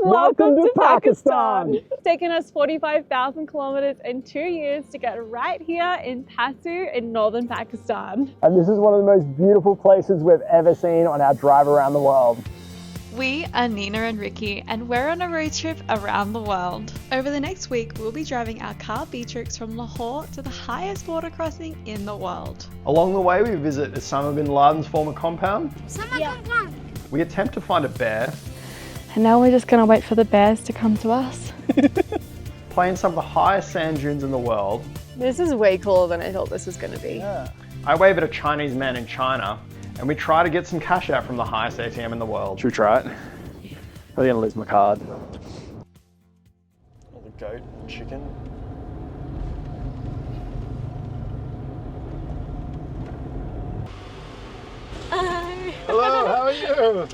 Welcome to Pakistan. It's taken us 45,000 kilometers and 2 years to get right here in Passu in northern Pakistan. And this is one of the most beautiful places we've ever seen on our drive around the world. We are Nina and Ricky, and we're on a road trip around the world. Over the next week, we'll be driving our car Beatrix from Lahore to the highest border crossing in the world. Along the way, we visit Osama bin Laden's former compound. We attempt to find a bear. And now we're just gonna wait for the bears to come to us. Play in some of the highest sand dunes in the world. This is way cooler than I thought this was gonna be. Yeah. I wave at a Chinese man in China, and we try to get some cash out from the highest ATM in the world. Should we try it? I'm gonna lose my card. The goat, chicken. Hello, how are you?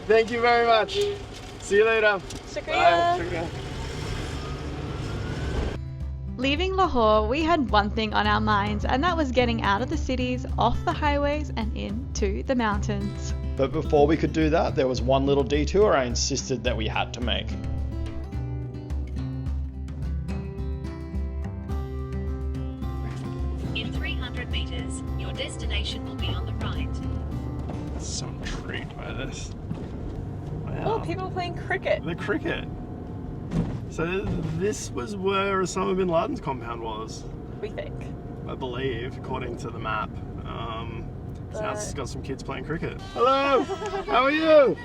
Thank you very much. See you later. Shukriya. Leaving Lahore, we had one thing on our minds, and that was getting out of the cities, off the highways, and into the mountains. But before we could do that, there was one little detour I insisted that we had to make. In 300 meters, your destination will be on the right. So intrigued by this. Wow. Oh, people playing cricket. The cricket. So this was where Osama bin Laden's compound was, We think. I believe, according to the map. Now it's got some kids playing cricket. Hello, how are you?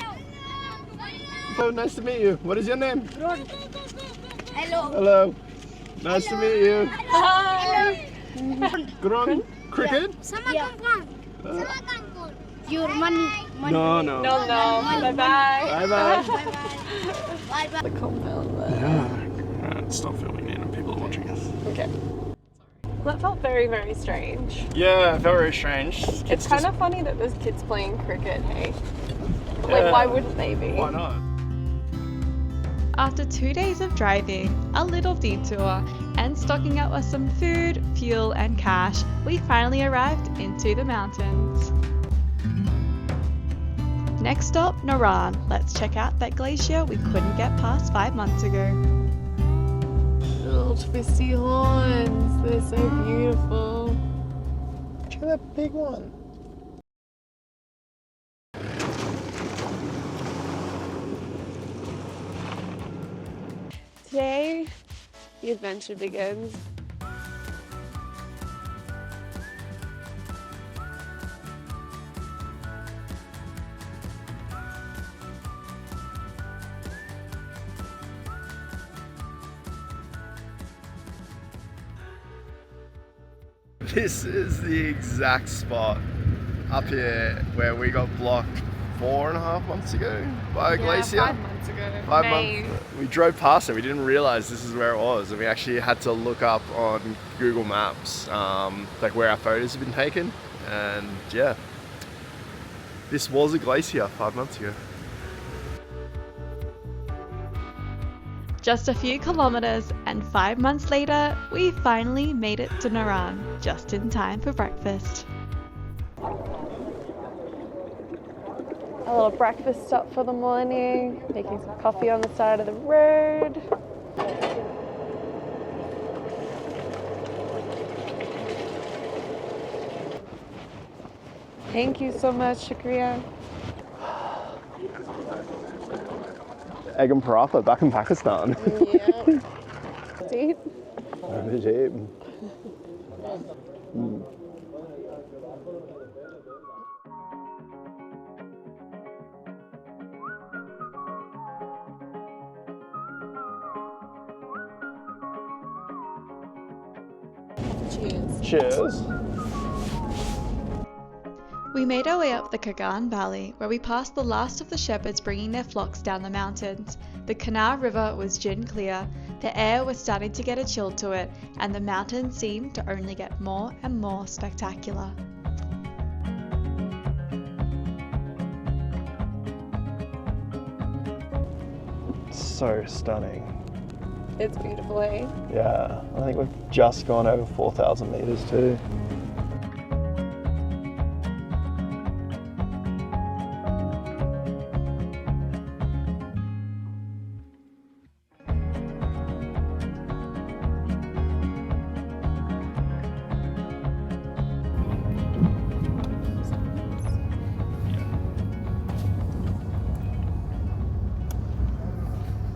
Oh, nice to meet you. What is your name? Hello. Hello. Nice to meet you. Hi. Grun? Cricket? Your money. No. No. Bye-bye. Bye-bye. Bye-bye. The compound there. Yeah. Alright, stop filming now. People are watching us. Okay. That felt very, very strange. Yeah, very strange. It's kind of funny that there's kids playing cricket, hey? Yeah. Like, why wouldn't they be? Why not? After 2 days of driving, a little detour, and stocking up with some food, fuel, and cash, we finally arrived into the mountains. Next stop, Naran. Let's check out that glacier we couldn't get past 5 months ago. Little twisty horns. They're so beautiful. Check out that big one. Today, the adventure begins. This is the exact spot up here where we got blocked 4.5 months ago by a glacier. 5 months ago. 5 months. We drove past it. We didn't realize this is where it was, and we actually had to look up on Google Maps, like where our photos have been taken. And yeah, this was a glacier 5 months ago. Just a few kilometers, and 5 months later, we finally made it to Naran, just in time for breakfast. A little breakfast stop for the morning, making some coffee on the side of the road. Thank you so much, Shukriya. Egg and paratha back in Pakistan. Yeah. Deep. Cheers. Cheers. We made our way up the Kagan Valley, where we passed the last of the shepherds bringing their flocks down the mountains. The Kannar River was gin clear, the air was starting to get a chill to it, and the mountains seemed to only get more and more spectacular. So stunning. It's beautiful, eh? Yeah, I think we've just gone over 4,000 meters too.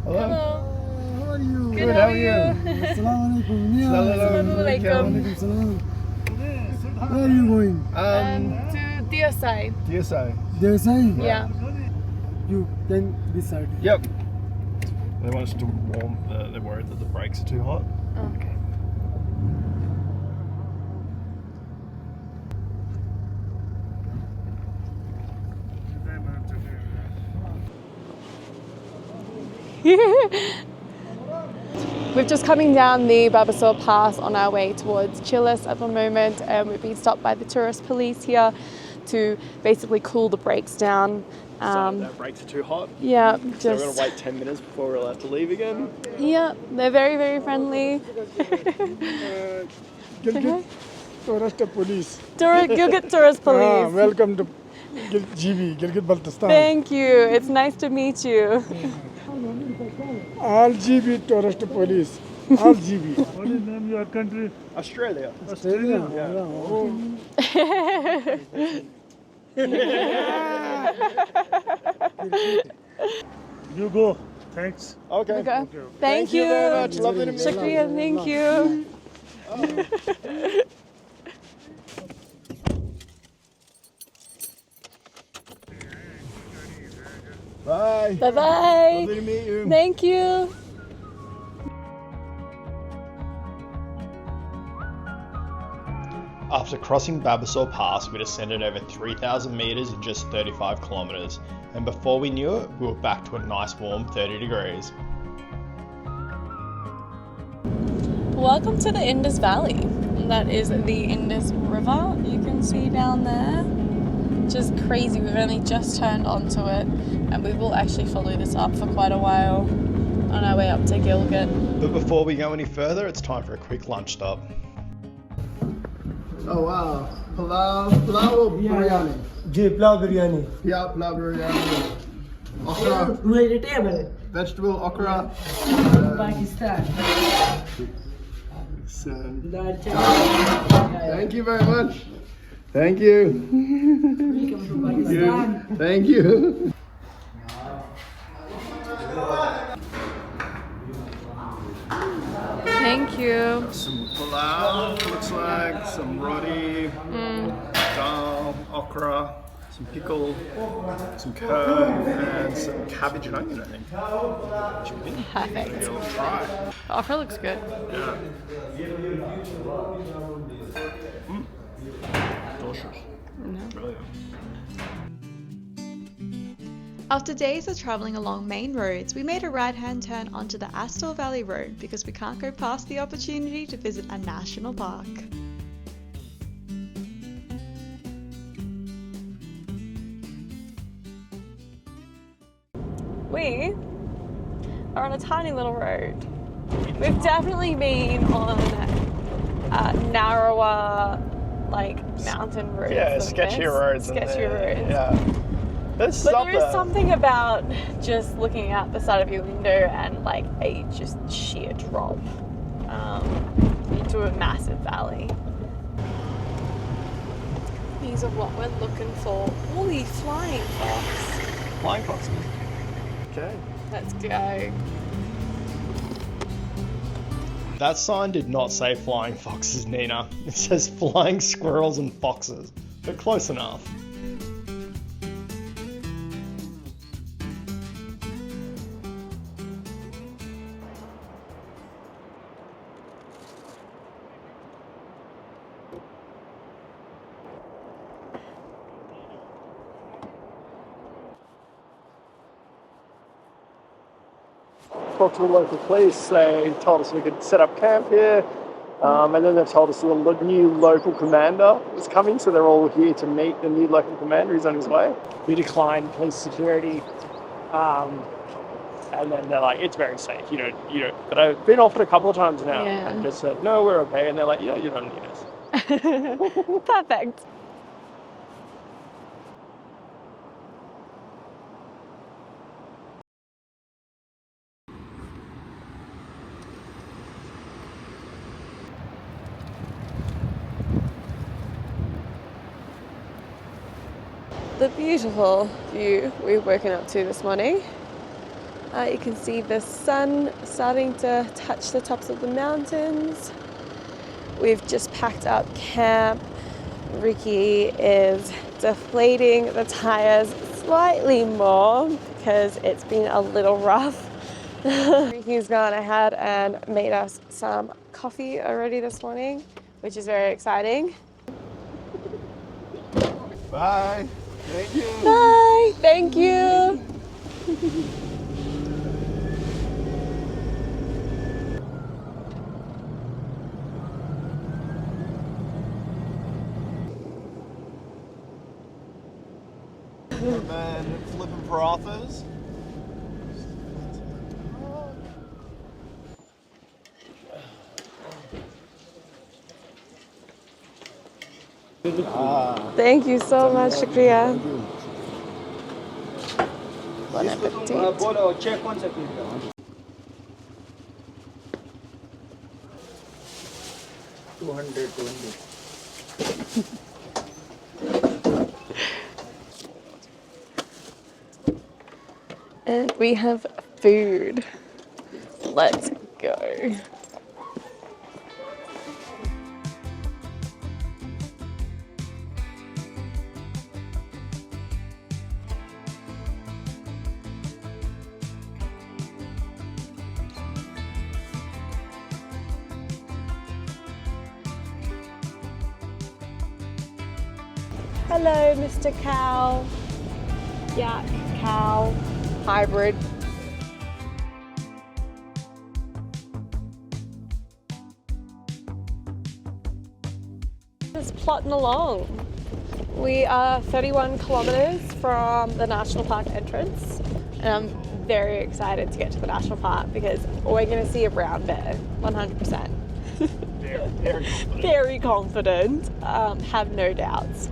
Hello. How are you? Good, how are you? Assalamu Assalamualaikum. alaikum. Where are you going? To Deosai. Deosai. Deosai? Yeah. You can decide. Yep. They want us to warm. They're worried that the brakes are too hot. Okay. We're just coming down the Babasor Pass on our way towards Chilis at the moment, and we've been stopped by the tourist police here to basically cool the brakes down. So their brakes are too hot. Yeah, So we're just gonna wait 10 minutes before we're allowed to leave again. yeah, they're very, very friendly. Gilgit Tourist Police. Gilgit tourist police. Welcome to GB, Gilgit Baltistan. Thank you. It's nice to meet you. All GB Tourist Police. All GB. What is the name of your country? Australia. Australia. You go. Thanks. Okay. Okay. Thank you. very much. Lovely to meet you. Shukriya. Thank you. Bye. Bye bye. Lovely to meet you. Thank you. After crossing Babasor Pass, we descended over 3,000 metres in just 35 kilometres, and before we knew it, we were back to a nice warm 30 degrees. Welcome to the Indus Valley. That is the Indus River you can see down there. Just crazy. We've only just turned onto it, and we will actually follow this up for quite a while on our way up to Gilgit. But before we go any further, it's time for a quick lunch stop. Oh wow. Pulao or biryani? Ji pulao biryani Yeah, pulao biryani. Okra. Vegetable Vegetable okra. Pakistan dal Thank you very much. Thank you. Thank you. Thank you. Some pulao, looks like, some roti, dal, okra, some pickle, some curd, and some cabbage and onion, I think. Perfect. We'll try. The offer looks good. Yeah. Delicious. Brilliant. After days of travelling along main roads, we made a right-hand turn onto the Astor Valley Road because we can't go past the opportunity to visit a national park. We are on a tiny little road. We've definitely been on narrower, like, mountain roads. Yeah, than sketchier roads. Sketchier roads. Yeah. There's But there is something about just looking out the side of your window and like a just sheer drop into a massive valley. These are what we're looking for. Holy flying fox. Flying foxes. Okay. Let's go. That sign did not say flying foxes, Nina. It says flying squirrels and foxes, but close enough. Talked to the local police. They told us we could set up camp here, and then they told us the new local commander was coming, so they're all here to meet the new local commander. He's on his way. We declined police security, and then they're like, "It's very safe. You don't." But I've been offered a couple of times now, Yeah. and just said, "No, we're okay." And they're like, "Yeah, you don't need us." Perfect. The beautiful view we've woken up to this morning. You can see the sun starting to touch the tops of the mountains. We've just packed up camp. Ricky is deflating the tires slightly more because it's been a little rough. Ricky's gone ahead and made us some coffee already this morning, which is very exciting. Bye. Thank you. Bye. Thank you. And then flipping parathas. Thank you so much, Shukriya. Bon appetit. And we have food. Let's go. Hello, Mr. Cow. Yak, cow, hybrid. Just plodding along. We are 31 kilometers from the national park entrance, and I'm very excited to get to the national park because we're going to see a brown bear, 100%. Very confident. Very confident, have no doubts.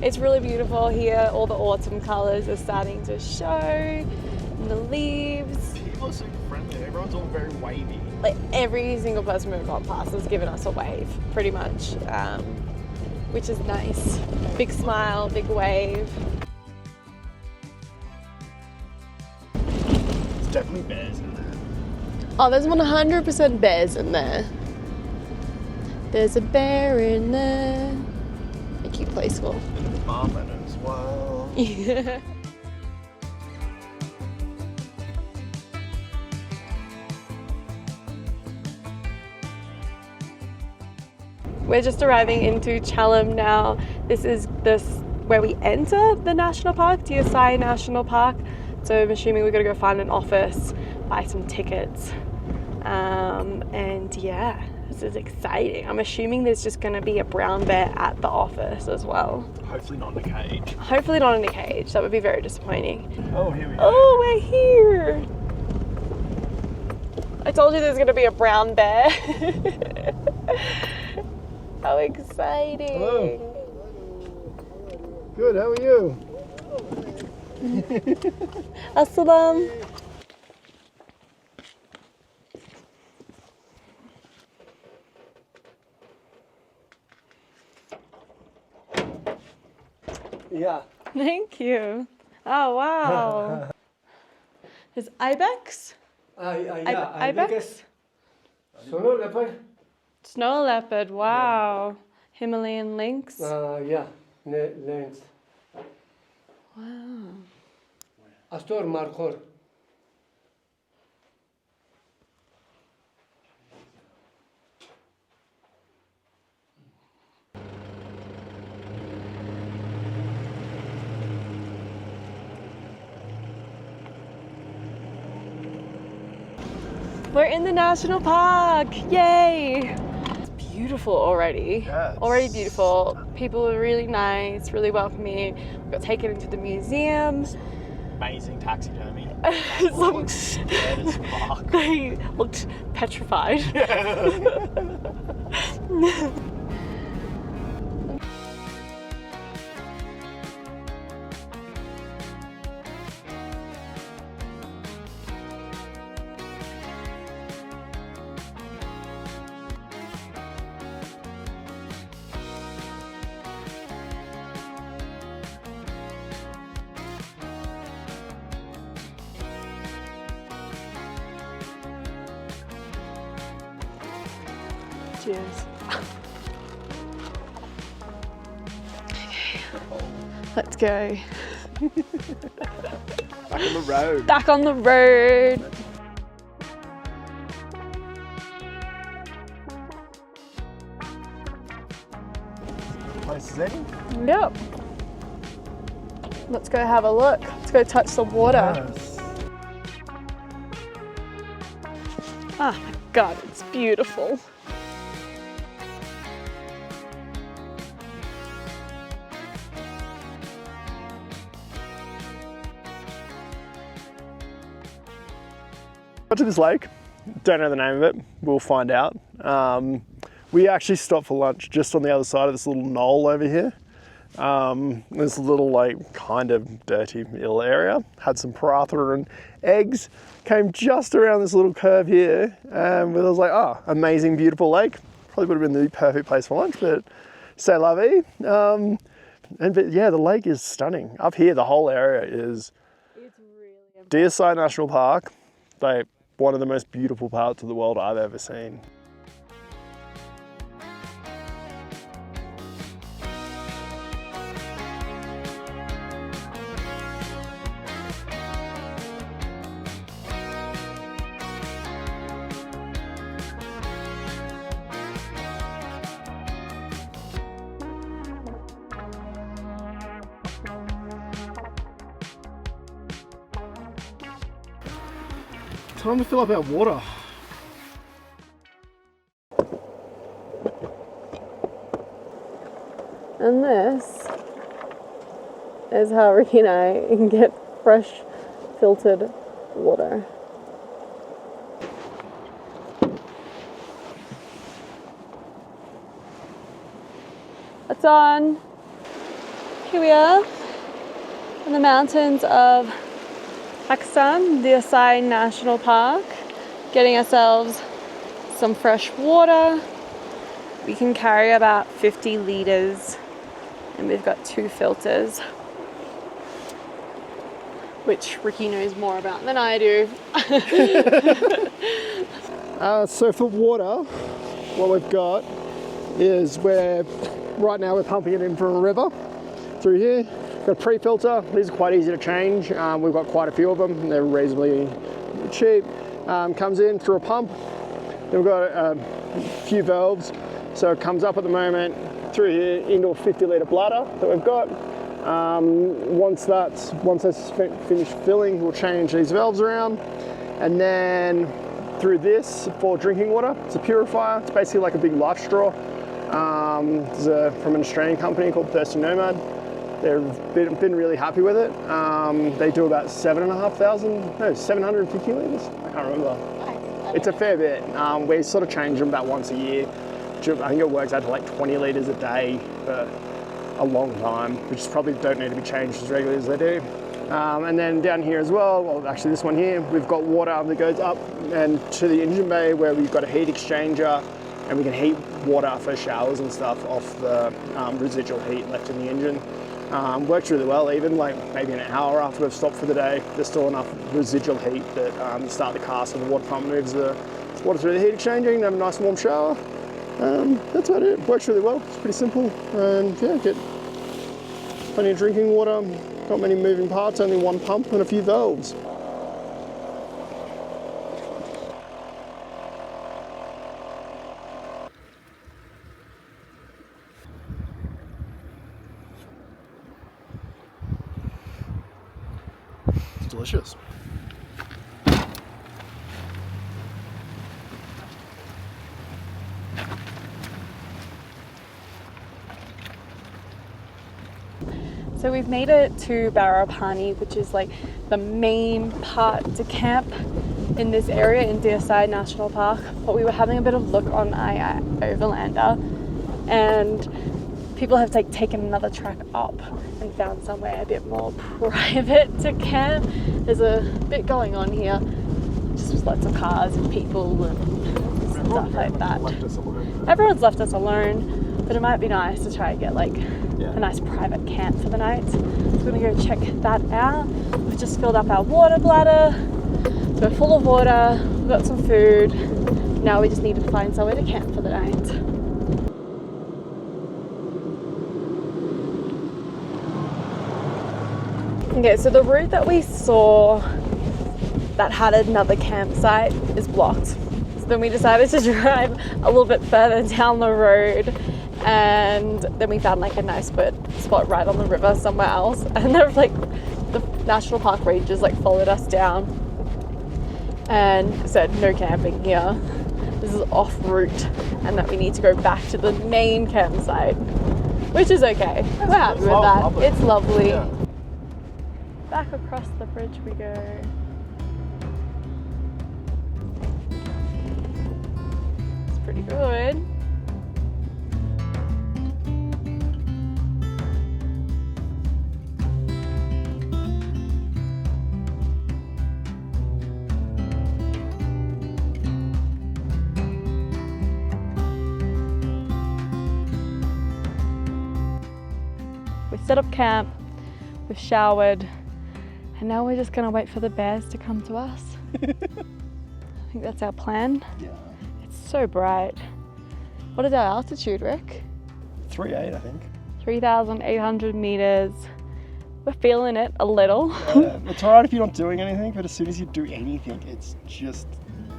It's really beautiful here. All the autumn colours are starting to show, and the leaves. People are super friendly. Everyone's all very wavy. Like every single person we've gone past has given us a wave, pretty much, which is nice. Big smile, big wave. There's definitely bears in there. Oh, there's 100% bears in there. There's a bear in there. A cute place for. And there's marmot as well. Yeah. We're just arriving into Chalum now. This is where we enter the national park, Deosai National Park. So I'm assuming we're gonna go find an office, buy some tickets. And yeah, this is exciting. I'm assuming there's just gonna be a brown bear at the office as well. Hopefully not in a cage. Hopefully not in a cage. That would be very disappointing. Oh, here we go. Oh, we're here. I told you there's gonna be a brown bear. How exciting. Hello. Good, how are you? Assalam. Yeah. Thank you. Oh, wow. There's ibex? Yeah, Ibex? Snow leopard? Snow leopard, wow. Himalayan lynx. Yeah, lens. Wow. Astor markhor. We're in the national park, yay! It's beautiful already. Yes. Already beautiful. People are really nice, really welcoming. We got taken into the museum. Amazing taxidermy. Some- Looks scared as fuck. They looked petrified. Cheers. Let's go. Back on the road. Back on the road. Place is in. Yep. Let's go have a look. Let's go touch the water. Yes. Oh my God, it's beautiful. Got to this lake, don't know the name of it, we'll find out. We actually stopped for lunch just on the other side of this little knoll over here. This little like kind of dirty little area. Had some paratha and eggs, came just around this little curve here, and I was like, oh, amazing, beautiful lake. Probably would have been the perfect place for lunch, but c'est la vie. But yeah, the lake is stunning. Up here, the whole area is Deosai National Park, like one of the most beautiful parts of the world I've ever seen. Time to fill up our water. And this is how Ricky and I can get fresh filtered water. It's on. Here we are in the mountains of Pakistan, Deosai National Park, getting ourselves some fresh water. We can carry about 50 litres and we've got 2 filters, which Ricky knows more about than I do. So for water, what we've got is right now we're pumping it in from a river through here. Got a pre-filter. These are quite easy to change. We've got quite a few of them. They're reasonably cheap. Comes in through a pump. Then we've got a few valves. So it comes up at the moment through here into a 50-litre bladder that we've got. Once that's finished filling, we'll change these valves around. And then through this for drinking water, it's a purifier. It's basically like a big life straw. From an Australian company called Thirsty Nomad. They've been really happy with it. They do about 750 litres. I can't remember. It's a fair bit. We sort of change them about once a year. I think it works out to like 20 litres a day for a long time, which probably don't need to be changed as regularly as they do. And then down here as well, actually this one here, we've got water that goes up and to the engine bay where we've got a heat exchanger, and we can heat water for showers and stuff off the residual heat left in the engine. Works really well, even like maybe an hour after we've stopped for the day, there's still enough residual heat that you start the car so the water pump moves the water through the heat exchanger, you can have a nice warm shower. That's about it. Works really well, it's pretty simple, and yeah, get plenty of drinking water, not many moving parts, only one pump and a few valves. Delicious. So we've made it to Barapani, which is like the main part to camp in this area in Deosai National Park. But we were having a bit of look on Overlander, and people have taken another track up and found somewhere a bit more private to camp. There's a bit going on here, just with lots of cars and people and stuff like that. Everyone's left us alone, but it might be nice to try and get like a nice private camp for the night. So we're gonna go check that out. We've just filled up our water bladder, so we're full of water, we've got some food, Now we just need to find somewhere to camp for the night. Okay, so the route that we saw that had another campsite is blocked. So then we decided to drive a little bit further down the road, and then we found like a nice spot right on the river somewhere else. And they're like, the national park rangers like followed us down and said no camping here. This is off route, and that we need to go back to the main campsite, which is okay. We're happy with that. Lovely. It's lovely. Yeah. Back across the bridge we go. It's pretty good. We set up camp, we've showered, and now we're just gonna wait for the bears to come to us. I think that's our plan. Yeah. It's so bright. What is our altitude, Rick? 3.8, I think. 3,800 meters. We're feeling it a little. Yeah, it's alright if you're not doing anything, but as soon as you do anything, it's just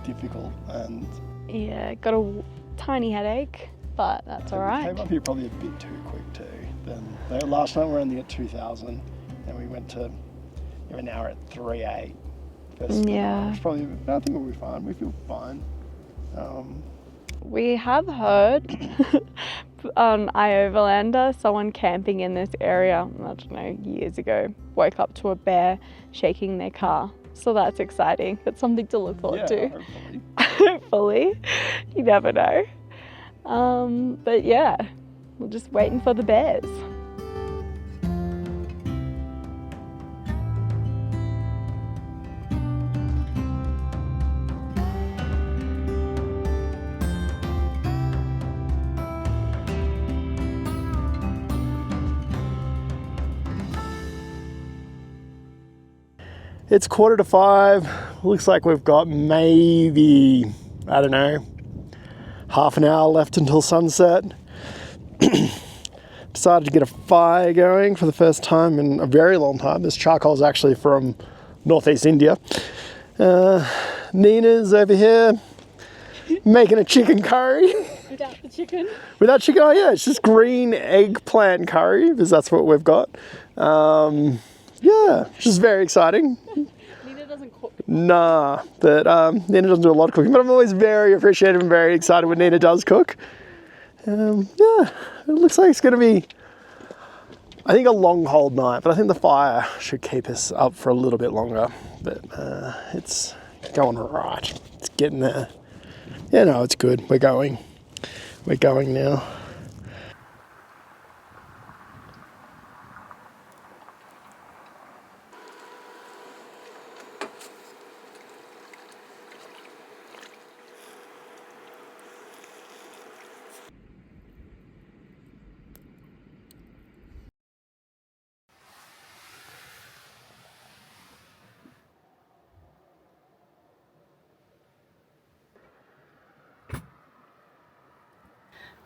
difficult. And Yeah, got a tiny headache, but that's we alright. came up here probably a bit too quick too. Then last night we were only at 2,000, and we went to, now we're at 3.8. Yeah. It's probably, I think we'll be fine. We feel fine. We have heard on iOverlander, someone camping in this area, I don't know, years ago, woke up to a bear shaking their car. So that's exciting. That's something to look forward to. Hopefully. Hopefully. You never know. But yeah, we're just waiting for the bears. It's 4:45. Looks like we've got maybe, I don't know, half an hour left until sunset. Decided to get a fire going for the first time in a very long time. This charcoal is actually from northeast India. Nina's over here making a chicken curry. Without the chicken? Without chicken? Oh yeah, it's just green eggplant curry, because that's what we've got. Yeah, which is very exciting. Nina doesn't cook. Nah, but Nina doesn't do a lot of cooking, but I'm always very appreciative and very excited when Nina does cook. Yeah, it looks like it's going to be, I think, a long, cold night, but I think the fire should keep us up for a little bit longer. But it's going all right. It's getting there. Yeah, no, it's good. We're going now.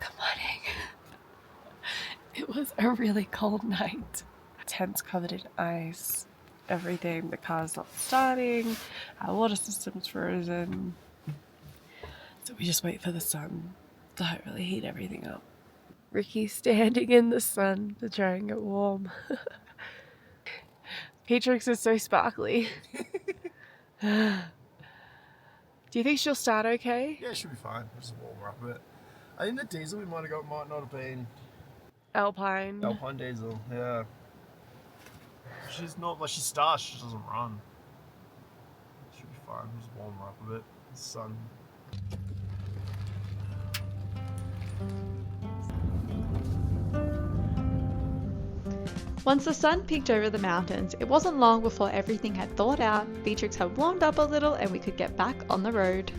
Good morning. It was a really cold night. Tents covered in ice, everything. The car's not starting, our water system's frozen. So we just wait for the sun to hopefully heat everything up. Ricky's standing in the sun to try and get warm. Beatrix is so sparkly. Do you think she'll start okay? Yeah, it should be fine. Just warm her up a bit. I think the diesel we might have got might not have been Alpine. Alpine diesel, yeah. She's not, like, she starts, she doesn't run. Should be fine, just warm her up a bit. The sun. Once the sun peeked over the mountains, it wasn't long before everything had thawed out, Beatrix had warmed up a little, and we could get back on the road.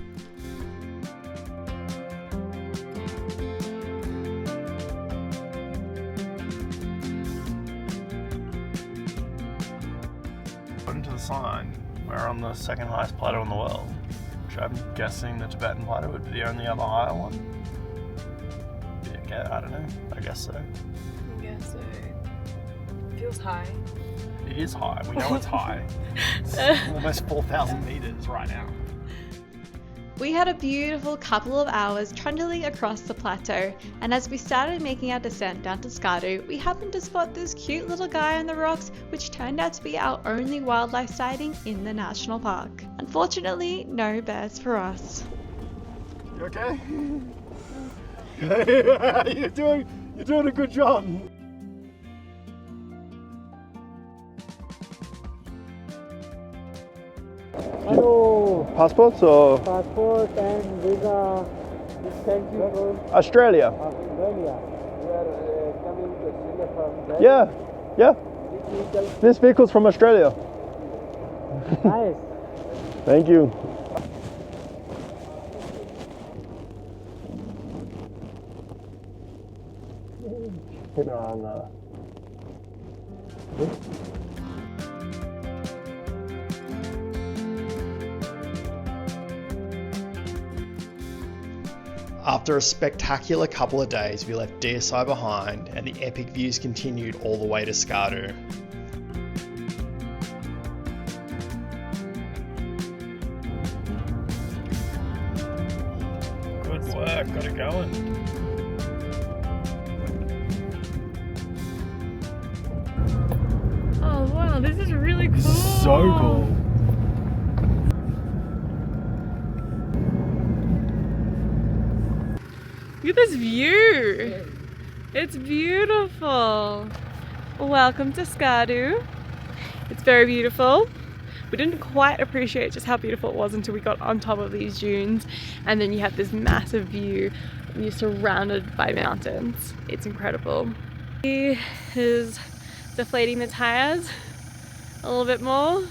According to the sign, we're on the second highest plateau in the world, which which I'm guessing the Tibetan Plateau would be the only other higher one. Yeah, I don't know. I guess so. I guess so. Feels high. It is high. We know it's high. It's almost 4,000 meters right now. We had a beautiful couple of hours trundling across the plateau, and as we started making our descent down to Skardu, we happened to spot this cute little guy on the rocks, which turned out to be our only wildlife sighting in the national park. Unfortunately, no bears for us. You okay? you're doing a good job. Hello, Passports or passport and visa. Thank you for Australia? Australia. We are coming to Australia from there. Yeah. This vehicle's from Australia. Nice. Thank you. Put it on. After a spectacular couple of days, we left Deosai behind and the epic views continued all the way to Skardu. Good work, got it going. Oh wow, this is really cool. So cool. Look at this view. It's beautiful. Welcome to Skardu. It's very beautiful. We didn't quite appreciate just how beautiful it was until we got on top of these dunes, and then you have this massive view and you're surrounded by mountains. It's incredible. He is deflating the tires a little bit more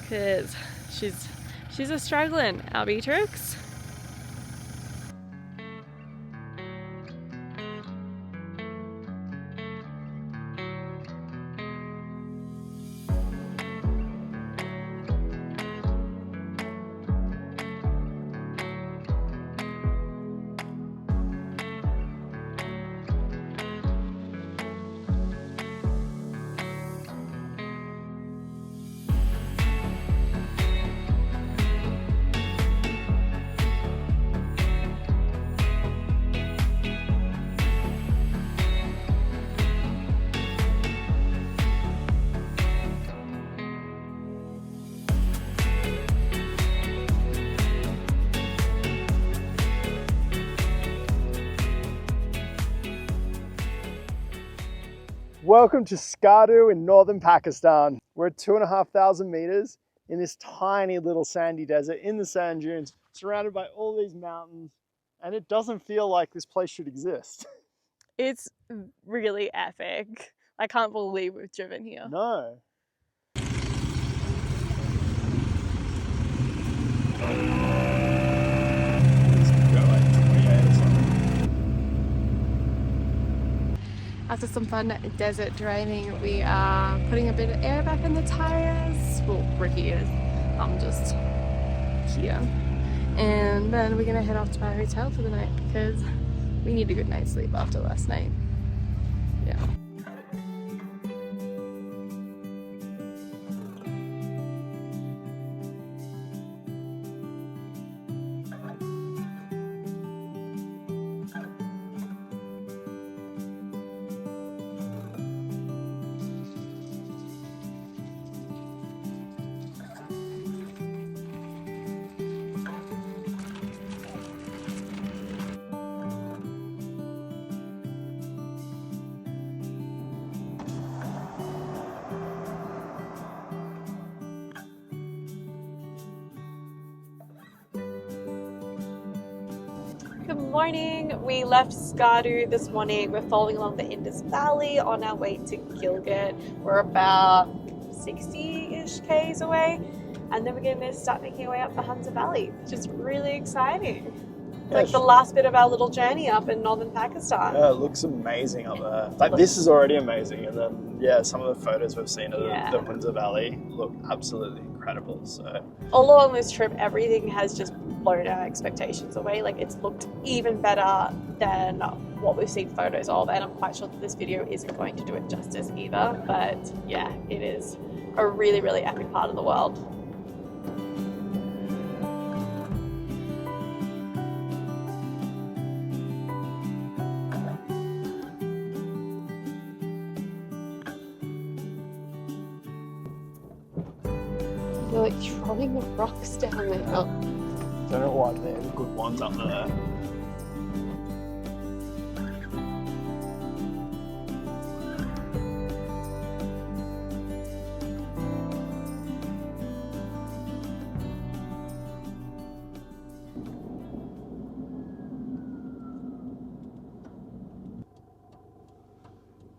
because she's a struggling, our Beatrix. Welcome to Skardu in northern Pakistan. We're at 2,500 meters in this tiny little sandy desert in the sand dunes, surrounded by all these mountains, and it doesn't feel like this place should exist. It's really epic. I can't believe we've driven here. No. After some fun desert driving, we are putting a bit of air back in the tires. Well, Ricky is. I'm just here. And then we're gonna head off to our hotel for the night because we need a good night's sleep after last night. Yeah. Good morning. We left Skardu this morning. We're following along the Indus Valley on our way to Gilgit. We're about 60-ish k's away, and then we're going to start making our way up the Hunter Valley, which is really exciting. like the last bit of our little journey up in northern Pakistan. Yeah, it looks amazing up there. Like this is already amazing, and then yeah, some of the photos we've seen of the Khunjerab Valley look absolutely incredible. So all along this trip, everything has just blown our expectations away. Like it's looked even better than what we've seen photos of, and I'm quite sure that this video isn't going to do it justice either. But yeah, it is a really, really epic part of the world. They're like throwing the rocks down there. don't know why they're the good ones up there.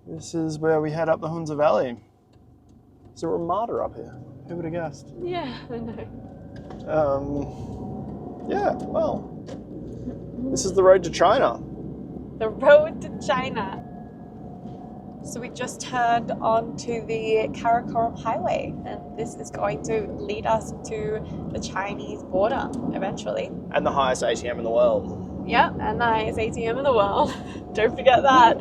This is where we head up the Khunjerab Valley. Is there a Ramada up here? Who would have guessed? Yeah, I know. Yeah, well, this is the road to China. The road to China. So we just turned onto the Karakoram Highway, and this is going to lead us to the Chinese border eventually. And the highest ATM in the world. Yep, and the highest ATM in the world. Don't forget that.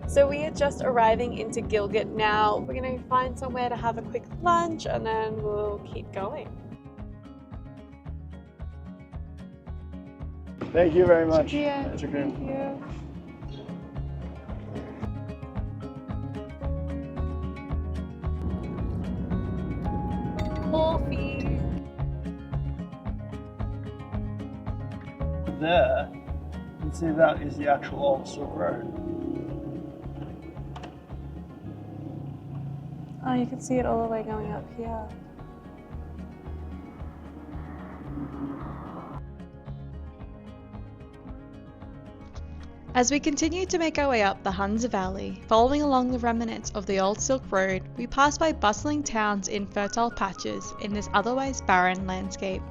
So we are just arriving into Gilgit now. We're going to find somewhere to have a quick lunch and then we'll keep going. Thank you very much. Thank you. Coffee. There, you can see that is the actual old Silk Road. Oh, you can see it all the way going up here. As we continue to make our way up the Khunjerab Valley, following along the remnants of the old Silk Road, we pass by bustling towns in fertile patches in this otherwise barren landscape.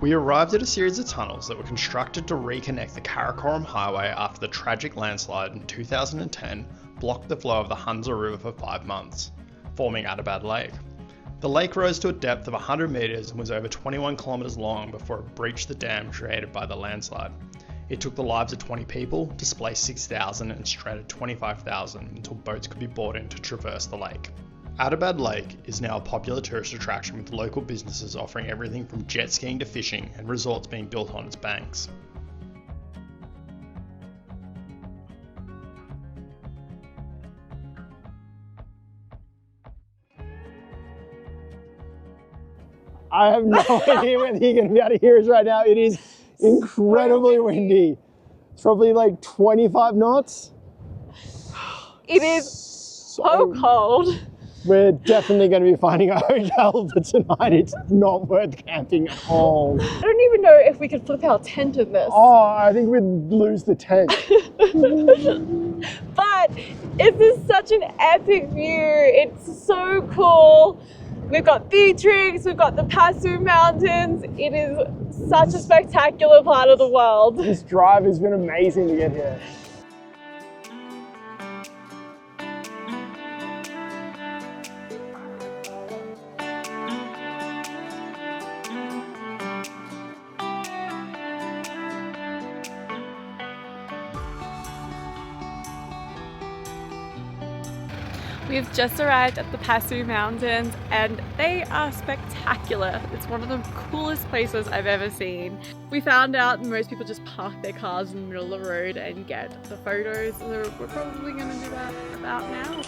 We arrived at a series of tunnels that were constructed to reconnect the Karakoram Highway after the tragic landslide in 2010 blocked the flow of the Khunjerab River for 5 months, forming Attabad Lake. The lake rose to a depth of 100 metres and was over 21 kilometres long before it breached the dam created by the landslide. It took the lives of 20 people, displaced 6,000 and stranded 25,000 until boats could be brought in to traverse the lake. Attabad Lake is now a popular tourist attraction with local businesses offering everything from jet skiing to fishing and resorts being built on its banks. I have no idea whether you're going to be able to hear us right now. It is incredibly windy. It's probably like 25 knots. It is so cold. We're definitely going to be finding a hotel for tonight. It's not worth camping at all. I don't even know if we could flip our tent in this. Oh, I think we'd lose the tent. But this is such an epic view. It's so cool. We've got Beatrix, we've got the Passu mountains. It is such a spectacular part of the world. This drive has been amazing to get here. We've just arrived at the Passu Mountains and they are spectacular. It's one of the coolest places I've ever seen. We found out most people just park their cars in the middle of the road and get the photos, so we're probably going to do that about now.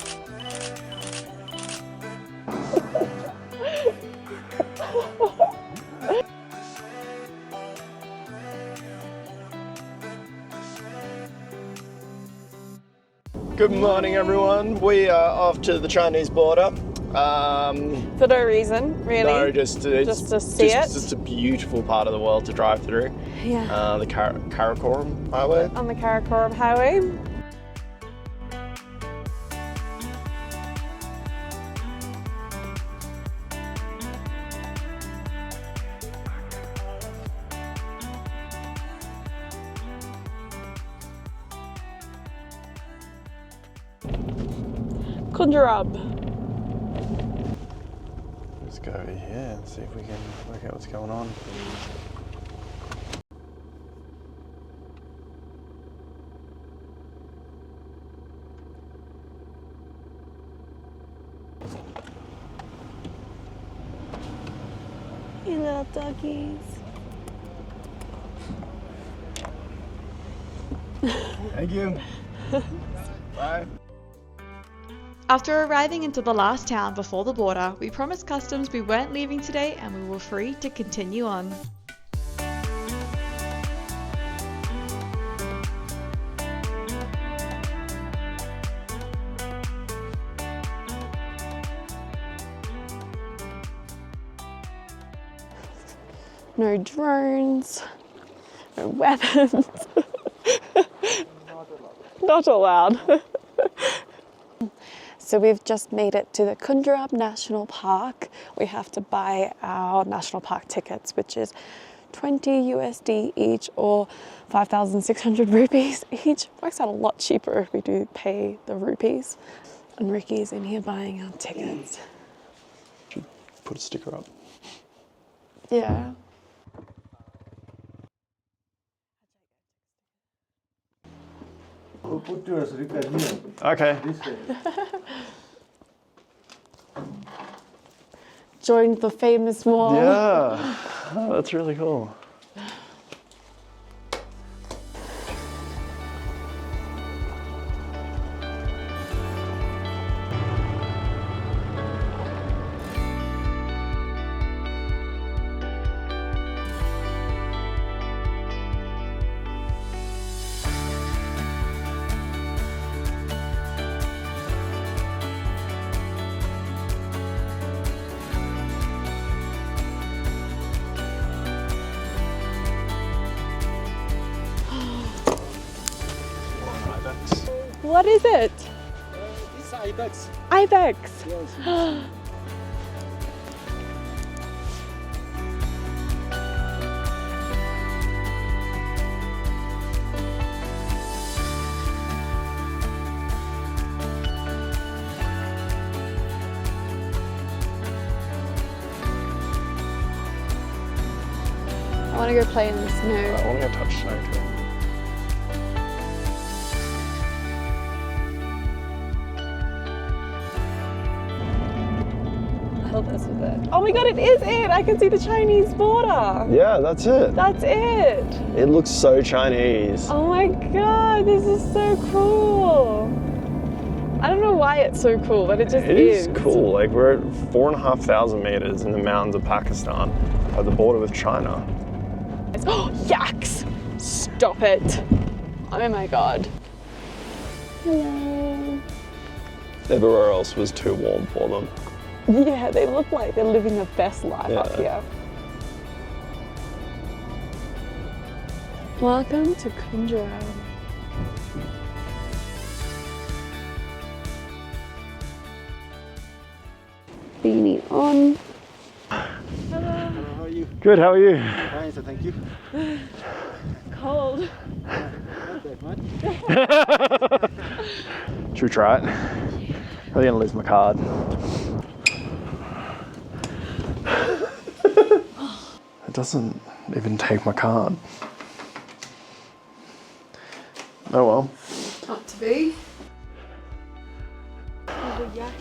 Good morning, everyone. We are off to the Chinese border. For no reason, really. No, just to see it. It's a beautiful part of the world to drive through. Yeah. The Karakoram Highway. On the Karakoram Highway. Khunjerab. Let's go over here and see if we can work out what's going on. You little doggies. Thank you. Bye. After arriving into the last town before the border, we promised customs we weren't leaving today and we were free to continue on. No drones, no weapons. Not allowed. So we've just made it to the Khunjerab National Park. We have to buy our national park tickets, which is 20 USD each or 5,600 rupees each. Works out a lot cheaper if we do pay the rupees. And Ricky's in here buying our tickets. Should put a sticker up. Yeah. We'll put yours, Rika, here. Okay. This way. Joined the famous wall. Yeah. Oh, that's really cool. What is it? This is ibex. Ibex. Yes. I want to go play in the snow. I want to go touch snow too. I thought this was it. Oh my god, it is it! I can see the Chinese border. Yeah, that's it. That's it. It looks so Chinese. Oh my god, this is so cool. I don't know why it's so cool, but it just It is. is cool. Like, we're at 4,500 meters in the mountains of Pakistan at the border with China. Oh, yaks! Stop it. Oh my god. Hello. Everywhere else was too warm for them. Yeah, they look like they're living the best life up here. Welcome to Khunjerab. Beanie on. Hello, how are you? Good, how are you? Fine, so thank you. Cold. Not that much. Should we try it? I'm gonna lose my card. It doesn't even take my card. Oh well. Not to be. Little yaks.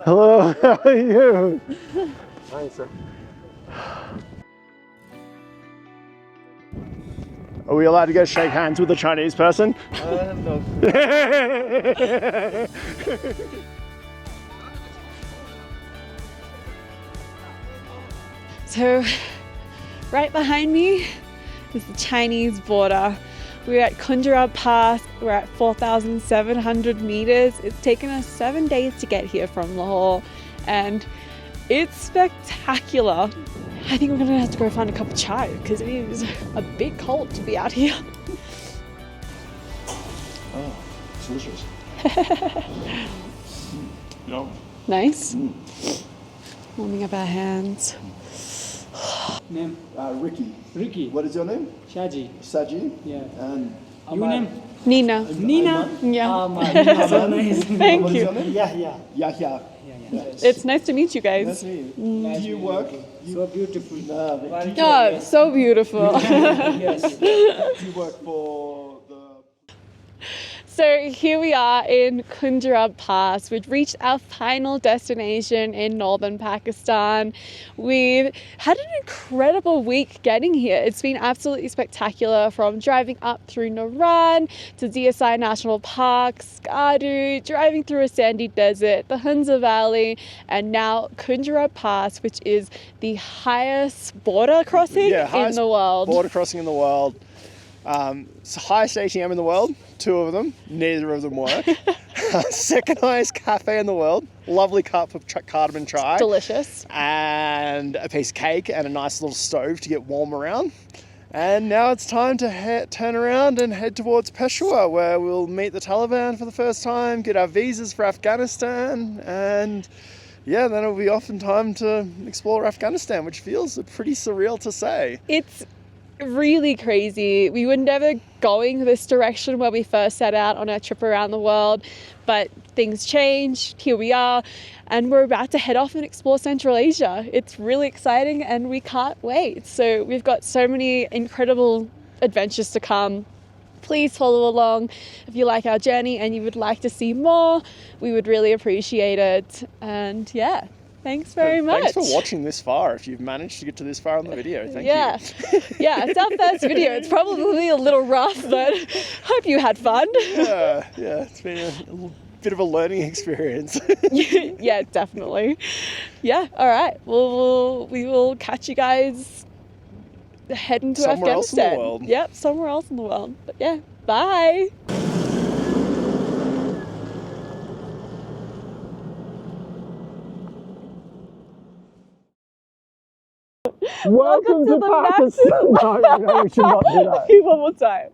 Hello, how are you? Fine, sir. Are we allowed to go shake hands with a Chinese person? No. So Right behind me is the Chinese border. We're at Khunjerab Pass. We're at 4,700 meters. It's taken us 7 days to get here from Lahore, and it's spectacular. I think we're gonna have to go find a cup of chai because it is a bit cold to be out here. Oh, it's delicious. Yum. Nice. Warming up our hands. Name? Ricky. Ricky. What is your name? Shaji. Saji. Yeah. And Your name? Nina. Nina. Yeah. Nina, so nice. Thank what is you. your name? Yeah. Yahya. It's nice to meet you Nice guys. to meet you. Do you work? So beautiful. Oh, so beautiful. Yes. Do you work for the... So here we are in Khunjerab Pass. We've reached our final destination in northern Pakistan. We've had an incredible week getting here. It's been absolutely spectacular, from driving up through Naran to Deosai National Park, Skardu, driving through a sandy desert, the Hunza Valley, and now Khunjerab Pass, which is the highest border crossing in the world. Border crossing in the world. It's the highest ATM in the world, 2 of them, neither of them work. Second highest cafe in the world, lovely cup of cardamom chai. Delicious. And a piece of cake and a nice little stove to get warm around. And now it's time to turn around and head towards Peshawar, where we'll meet the Taliban for the first time, get our visas for Afghanistan, and yeah, then it'll be off in time to explore Afghanistan, which feels pretty surreal to say. It's really crazy. We were never going this direction when we first set out on our trip around the world, but things changed. Here we are, and we're about to head off and explore Central Asia. It's really exciting and we can't wait. So we've got so many incredible adventures to come. Please follow along if you like our journey and you would like to see more. We would really appreciate it. And yeah, thanks very much. Thanks for watching this far. If you've managed to get to this far on the video, thank you. Yeah, it's our first video. It's probably a little rough, but hope you had fun. Yeah, it's been a bit of a learning experience. Yeah, definitely. Yeah, all right. We will catch you guys heading to Somewhere else in the Afghanistan. world. Yep, somewhere else in the world. But yeah, bye. Welcome to the Pakistan. No, we should not do that. One more time.